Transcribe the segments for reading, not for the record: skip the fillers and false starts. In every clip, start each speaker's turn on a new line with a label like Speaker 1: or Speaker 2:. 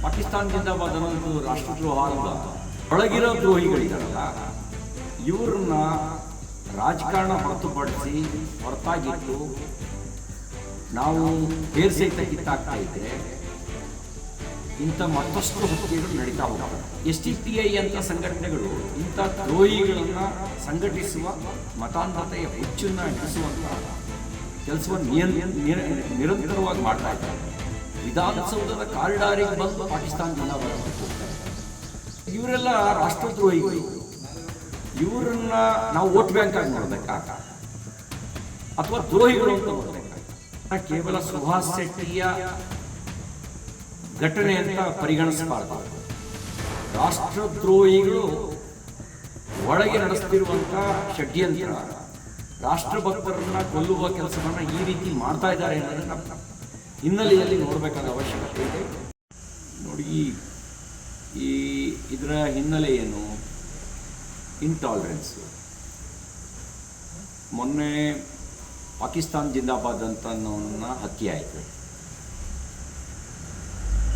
Speaker 1: ಪಾಕಿಸ್ತಾನ ಜಿಂದಾಬಾದ್ ಅನ್ನೋದು ರಾಷ್ಟ್ರದ್ರೋಹ ಅಲ್ವಾ? ಒಳಗಿರೋ ದ್ರೋಹಿಗಳಿದಾರಲ್ಲ ಇವ್ರನ್ನ ರಾಜಕಾರಣ ಹೊರತಾಗಿಟ್ಟು ನಾವು ಬೇರ್ ಸಹಿತ ಕಿತ್ತಾಗ್ತಾ ಇದ್ರೆ ಇಂಥ ಮತ್ತಷ್ಟು ಹತ್ಯೆಗಳು ನಡೀತಾ ಹೋಗ್ತವೆ. SDPI ಅಂತ ಸಂಘಟನೆಗಳು ಇಂಥ ದ್ರೋಹಿಗಳನ್ನು ಸಂಘಟಿಸುವ ಮತಾಂಧತೆಯ ಹುಚ್ಚನ್ನು ಹಿಡಿಸುವಂಥ ಕೆಲಸವನ್ನು ನಿರಂತರವಾಗಿ ಮಾಡ್ತಾ ಇದ್ದಾರೆ. ವಿಧಾನಸೌಧದ ಕಾರಿಡಾರಿಗೆ ಬಂದು ಪಾಕಿಸ್ತಾನ ಜಿಂದಾಬಾದ್ ಅಂತ ಹೋಗ್ತಾರೆ. ಇವರೆಲ್ಲ ರಾಷ್ಟ್ರದ್ರೋಹಿಗಳು. ಇವರನ್ನ ನಾವು ವೋಟ್ ಬ್ಯಾಂಕ್ ಆಗಿ ನೋಡ್ಬೇಕಾ ಅಥವಾ ದ್ರೋಹಿಗಳು ಅಂತ ನೋಡ್ಬೇಕಾ? ಕೇವಲ ಸುಹಾಸ್ ಶೆಟ್ಟಿಯ ಘಟನೆ ಅಂತ ಪರಿಗಣಿಸಬಾರದು. ರಾಷ್ಟ್ರದ್ರೋಹಿಗಳು ಒಳಗೆ ನಡೆಸ್ತಿರುವಂಥ ಷಡ್ಯಂತ್ರ, ರಾಷ್ಟ್ರಭಕ್ತರನ್ನ ಕೊಲ್ಲುವ ಕೆಲಸವನ್ನ ಈ ರೀತಿ ಮಾಡ್ತಾ ಇದ್ದಾರೆ ಅನ್ನೋದನ್ನ ಹಿನ್ನೆಲೆಯಲ್ಲಿ ನೋಡಬೇಕಾದ ಅವಶ್ಯಕತೆ ಇದೆ. ನೋಡಿ, ಇದರ ಹಿನ್ನೆಲೆ ಏನು? ಇಂಟಾಲರೆನ್ಸು. ಮೊನ್ನೆ ಪಾಕಿಸ್ತಾನ ಜಿಂದಾಬಾದ್ ಅಂತ ಹತ್ಯೆ ಆಯಿತು.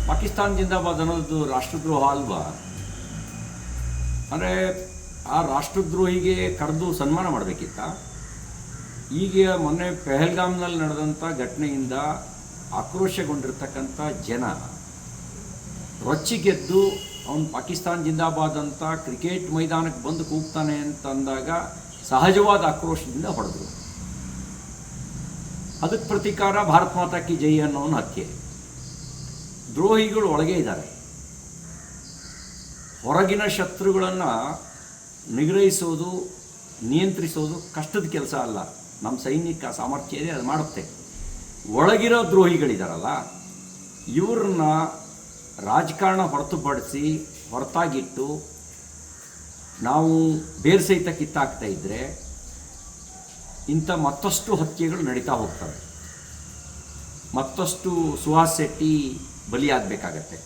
Speaker 1: ಪಾಕಿಸ್ತಾನ ಜಿಂದಾಬಾದ್ ಅನ್ನೋದು ರಾಷ್ಟ್ರದ್ರೋಹ ಅಲ್ವಾ? ಅಂದರೆ ಆ ರಾಷ್ಟ್ರದ್ರೋಹಿಗೆ ಕರೆದು ಸನ್ಮಾನ ಮಾಡಬೇಕಿತ್ತ? ಈಗ ಮೊನ್ನೆ ಪೆಹಲ್ಗಾಮ್ನಲ್ಲಿ ನಡೆದಂಥ ಘಟನೆಯಿಂದ ಆಕ್ರೋಶಗೊಂಡಿರ್ತಕ್ಕಂಥ ಜನ ರೊಚ್ಚಿಗೆದ್ದು ಅವನು ಪಾಕಿಸ್ತಾನ ಜಿಂದಾಬಾದ್ ಅಂತ ಕ್ರಿಕೆಟ್ ಮೈದಾನಕ್ಕೆ ಬಂದು ಕೂಗ್ತಾನೆ ಅಂತಂದಾಗ ಸಹಜವಾದ ಆಕ್ರೋಶದಿಂದ ಹೊಡೆದ್ರು. ಅದಕ್ಕೆ ಪ್ರತೀಕಾರ ಭಾರತ್ ಮಾತಾ ಕಿ ಜೈ ಅನ್ನೋನ ಹತ್ಯೆ. ದ್ರೋಹಿಗಳು ಒಳಗೆ ಇದ್ದಾರೆ. ಹೊರಗಿನ ಶತ್ರುಗಳನ್ನು ನಿಗ್ರಹಿಸೋದು, ನಿಯಂತ್ರಿಸೋದು ಕಷ್ಟದ ಕೆಲಸ ಅಲ್ಲ. ನಮ್ಮ ಸೈನಿಕ ಸಾಮರ್ಥ್ಯ ಇದೆ, ಅದು ಮಾಡುತ್ತೆ. ಒಳಗಿರೋ ದ್ರೋಹಿಗಳಿದಾರಲ್ಲ ಇವ್ರನ್ನ ರಾಜಕಾರಣ ಹೊರತಾಗಿಟ್ಟು ನಾವು ಬೇರ್ ಸಹಿತ ಕಿತ್ತಾಗ್ತಾ ಇದ್ದರೆ ಇಂಥ ಮತ್ತಷ್ಟು ಹತ್ಯೆಗಳು ನಡೀತಾ ಹೋಗ್ತವೆ. ಮತ್ತಷ್ಟು ಸುಹಾಸ್ ಶೆಟ್ಟಿ ಬಲಿಯಾಗಬೇಕಾಗತ್ತೆ.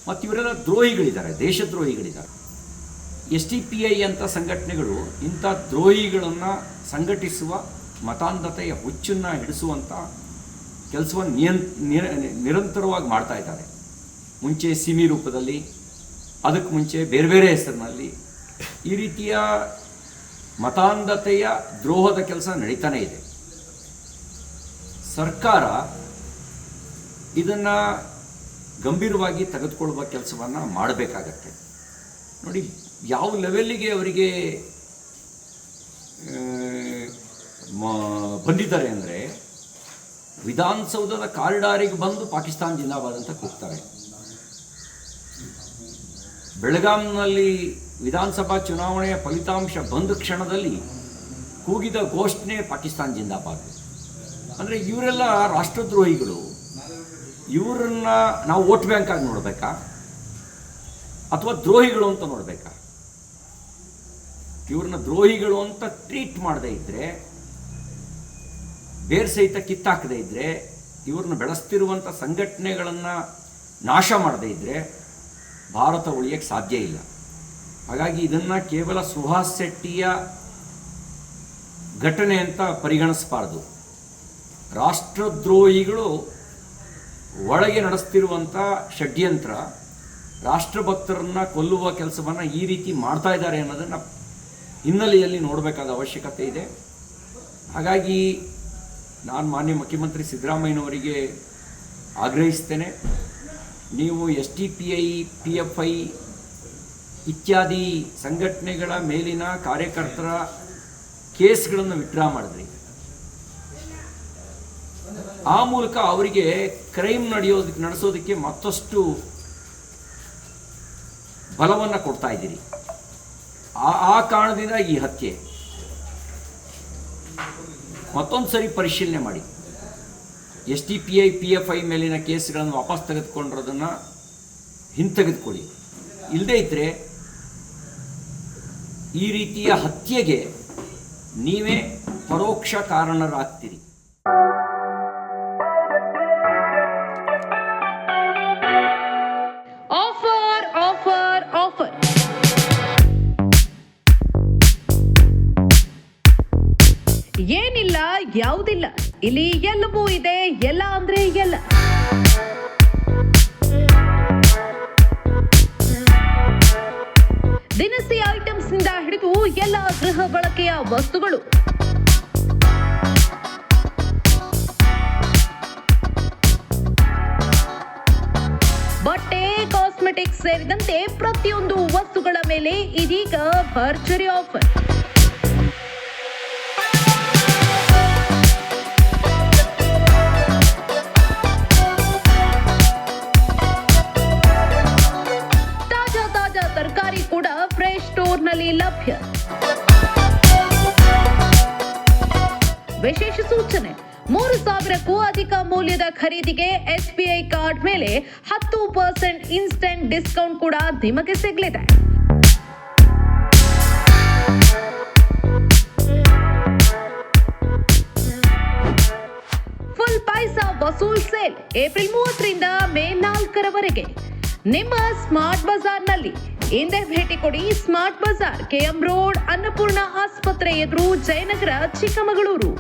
Speaker 1: ಮತ್ತು ಇವರೆಲ್ಲ ದ್ರೋಹಿಗಳಿದ್ದಾರೆ, ದೇಶದ್ರೋಹಿಗಳಿದ್ದಾರೆ. SDPI ಅಂತ ಸಂಘಟನೆಗಳು ಇಂಥ ದ್ರೋಹಿಗಳನ್ನು ಸಂಘಟಿಸುವ ಮತಾಂಧತೆಯ ಹುಚ್ಚನ್ನು ಹಿಡಿಸುವಂಥ ಕೆಲಸವನ್ನು ನಿರಂತರವಾಗಿ ಮಾಡ್ತಾ ಇದ್ದಾರೆ. ಮುಂಚೆ ಸಿಮಿ ರೂಪದಲ್ಲಿ, ಅದಕ್ಕೆ ಮುಂಚೆ ಬೇರೆ ಬೇರೆ ಹೆಸರಿನಲ್ಲಿ ಈ ರೀತಿಯ ಮತಾಂಧತೆಯ ದ್ರೋಹದ ಕೆಲಸ ನಡೀತಾನೆ ಇದೆ. ಸರ್ಕಾರ ಇದನ್ನು ಗಂಭೀರವಾಗಿ ತೆಗೆದುಕೊಳ್ಳುವ ಕೆಲಸವನ್ನು ಮಾಡಬೇಕಾಗತ್ತೆ. ನೋಡಿ, ಯಾವ ಲೆವೆಲ್ಲಿಗೆ ಅವರಿಗೆ ಬಂದಿದ್ದಾರೆ ಅಂದರೆ ವಿಧಾನಸೌಧದ ಕಾರಿಡಾರಿಗೆ ಬಂದು ಪಾಕಿಸ್ತಾನ ಜಿಂದಾಬಾದ್ ಅಂತ ಕೂಗ್ತಾರೆ. ಬೆಳಗಾಂನಲ್ಲಿ ವಿಧಾನಸಭಾ ಚುನಾವಣೆಯ ಫಲಿತಾಂಶ ಬಂದ ಕ್ಷಣದಲ್ಲಿ ಕೂಗಿದ ಘೋಷಣೆ ಪಾಕಿಸ್ತಾನ ಜಿಂದಾಬಾದ್. ಅಂದರೆ ಇವರೆಲ್ಲ ರಾಷ್ಟ್ರದ್ರೋಹಿಗಳು. ಇವರನ್ನ ನಾವು ವೋಟ್ ಬ್ಯಾಂಕ್ ಆಗಿ ನೋಡಬೇಕಾ ಅಥವಾ ದ್ರೋಹಿಗಳು ಅಂತ ನೋಡಬೇಕಾ? ಇವ್ರನ್ನ ದ್ರೋಹಿಗಳು ಅಂತ ಟ್ರೀಟ್ ಮಾಡದೇ ಇದ್ದರೆ, ಬೇರ್ ಸಹಿತ ಕಿತ್ತಾಕದೇ ಇದ್ದರೆ, ಇವ್ರನ್ನ ಬೆಳೆಸ್ತಿರುವಂಥ ಸಂಘಟನೆಗಳನ್ನು ನಾಶ ಮಾಡದೇ ಇದ್ದರೆ ಭಾರತ ಉಳಿಯಕ್ಕೆ ಸಾಧ್ಯ ಇಲ್ಲ. ಹಾಗಾಗಿ ಇದನ್ನು ಕೇವಲ ಸುಹಾಸ್ ಶೆಟ್ಟಿಯ ಘಟನೆ ಅಂತ ಪರಿಗಣಿಸಬಾರ್ದು. ರಾಷ್ಟ್ರದ್ರೋಹಿಗಳು ಒಳಗೆ ನಡೆಸ್ತಿರುವಂಥ ಷಡ್ಯಂತ್ರ, ರಾಷ್ಟ್ರಭಕ್ತರನ್ನು ಕೊಲ್ಲುವ ಕೆಲಸವನ್ನು ಈ ರೀತಿ ಮಾಡ್ತಾ ಇದ್ದಾರೆ ಅನ್ನೋದನ್ನು ಹಿನ್ನೆಲೆಯಲ್ಲಿ ನೋಡಬೇಕಾದ ಅವಶ್ಯಕತೆ ಇದೆ. ಹಾಗಾಗಿ ನಾನು ಮಾನ್ಯ ಮುಖ್ಯಮಂತ್ರಿ ಸಿದ್ದರಾಮಯ್ಯನವರಿಗೆ ಆಗ್ರಹಿಸ್ತೇನೆ, ನೀವು SDPI, PFI ಇತ್ಯಾದಿ ಸಂಘಟನೆಗಳ ಮೇಲಿನ ಕಾರ್ಯಕರ್ತರ ಕೇಸ್ಗಳನ್ನು ವಿಡ್ರಾ ಮಾಡಿದ್ರಿ. ಆ ಮೂಲಕ ಅವರಿಗೆ ಕ್ರೈಮ್ ನಡೆಸೋದಕ್ಕೆ ಮತ್ತಷ್ಟು ಬಲವನ್ನು ಕೊಡ್ತಾ ಇದ್ದೀರಿ. ಆ ಕಾರಣದಿಂದ ಈ ಹತ್ಯೆ. ಮತ್ತೊಂದು ಸರಿ ಪರಿಶೀಲನೆ ಮಾಡಿ. SDPI, PFI ಮೇಲಿನ ಕೇಸ್ಗಳನ್ನು ವಾಪಸ್ ತೆಗೆದುಕೊಂಡಿರೋದನ್ನು ಹಿಂತೆಗೆದುಕೊಳ್ಳಿ. ಇಲ್ಲದೇ ಇದ್ದರೆ ಈ ರೀತಿಯ ಹತ್ಯೆಗೆ ನೀವೇ ಪರೋಕ್ಷ ಕಾರಣರಾಗ್ತೀರಿ.
Speaker 2: ಆಫರ್ ಆಫರ್ ಆಫರ್ ಏನಿಲ್ಲ, ಯಾವುದಿಲ್ಲ, ಇಲ್ಲಿ ಎಲ್ಲವೂ ಇದೆ. ಎಲ್ಲ ಅಂದ್ರೆ ಎಲ್ಲ. ಇದು ಎಲ್ಲ ಗೃಹ ಬಳಕೆಯ ವಸ್ತುಗಳು. ಬಟ್ಟೆ, ಕಾಸ್ಮೆಟಿಕ್ಸ್ ಸೇರಿದಂತೆ ಪ್ರತಿಯೊಂದು ವಸ್ತುಗಳ ಮೇಲೆ ಇದೀಗ ಭರ್ಜರಿ ಆಫರ್. ತಾಜಾ ತರಕಾರಿ ಕೂಡ ಫ್ರೆಶ್ ಸ್ಟೋರ್ನಲ್ಲಿ ಲಭ್ಯ. ವಿಶೇಷ ಸೂಚನೆ: 3,000ಕ್ಕೂ ಅಧಿಕ ಮೌಲ್ಯದ ಖರೀದಿಗೆ SBI ಕಾರ್ಡ್ ಮೇಲೆ 10% ಇನ್ಸ್ಟೆಂಟ್ ಡಿಸ್ಕೌಂಟ್ ಕೂಡ ನಿಮಗೆ ಸಿಗಲಿದೆ. ಫುಲ್ ಪೈಸಾ ವಸೂಲ್ ಸೇಲ್ ಏಪ್ರಿಲ್ 30ರಿಂದ ಮೇ 4ರವರೆಗೆ ನಿಮ್ಮ ಸ್ಮಾರ್ಟ್ ಬಜಾರ್ನಲ್ಲಿ. ಹಿಂದೆ ಭೇಟಿ ಕೊಡಿ. Smart Bazaar, KM road, Annapurna ಆಸ್ಪತ್ರೆ ಎದುರು, ಜಯನಗರ, ಚಿಕ್ಕಮಗಳೂರು.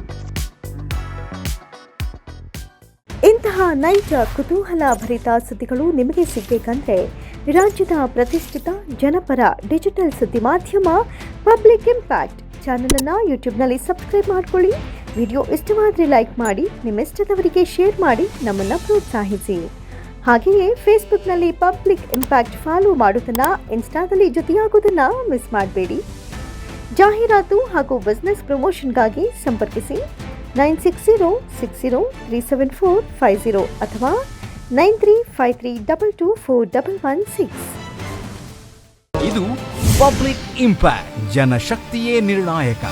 Speaker 3: ಇಂತಹ ನೈಜ ಕುತೂಹಲ ಭರಿತ ಸುದ್ದಿಗಳು ನಿಮಗೆ ಸಿಗಬೇಕಂದ್ರೆ ರಾಜ್ಯದ ಪ್ರತಿಷ್ಠಿತ ಜನಪರ ಡಿಜಿಟಲ್ ಸುದ್ದಿ ಮಾಧ್ಯಮ ಪಬ್ಲಿಕ್ ಇಂಪ್ಯಾಕ್ಟ್ ಚಾನಲನ್ನು ಯೂಟ್ಯೂಬ್ನಲ್ಲಿ ಸಬ್ಸ್ಕ್ರೈಬ್ ಮಾಡಿಕೊಳ್ಳಿ. ವಿಡಿಯೋ ಇಷ್ಟವಾದರೆ ಲೈಕ್ ಮಾಡಿ, ನಿಮ್ಮಿಷ್ಟದವರಿಗೆ ಶೇರ್ ಮಾಡಿ ನಮ್ಮನ್ನು ಪ್ರೋತ್ಸಾಹಿಸಿ. ಹಾಗೆಯೇ ಫೇಸ್ಬುಕ್ನಲ್ಲಿ ಪಬ್ಲಿಕ್ ಇಂಪ್ಯಾಕ್ಟ್ ಫಾಲೋ ಮಾಡೋದನ್ನು, ಇನ್ಸ್ಟಾದಲ್ಲಿ ಜೊತೆಯಾಗೋದನ್ನು ಮಿಸ್ ಮಾಡಬೇಡಿ. ಜಾಹೀರಾತು ಹಾಗೂ ಬಿಸ್ನೆಸ್ ಪ್ರಮೋಷನ್ಗಾಗಿ ಸಂಪರ್ಕಿಸಿ 9606037450 ಅಥವಾ 9353224116.
Speaker 4: ಇದು ಪಬ್ಲಿಕ್ ಇಂಪ್ಯಾಕ್ಟ್, ಜನಶಕ್ತಿಯೇ ನಿರ್ಣಾಯಕ.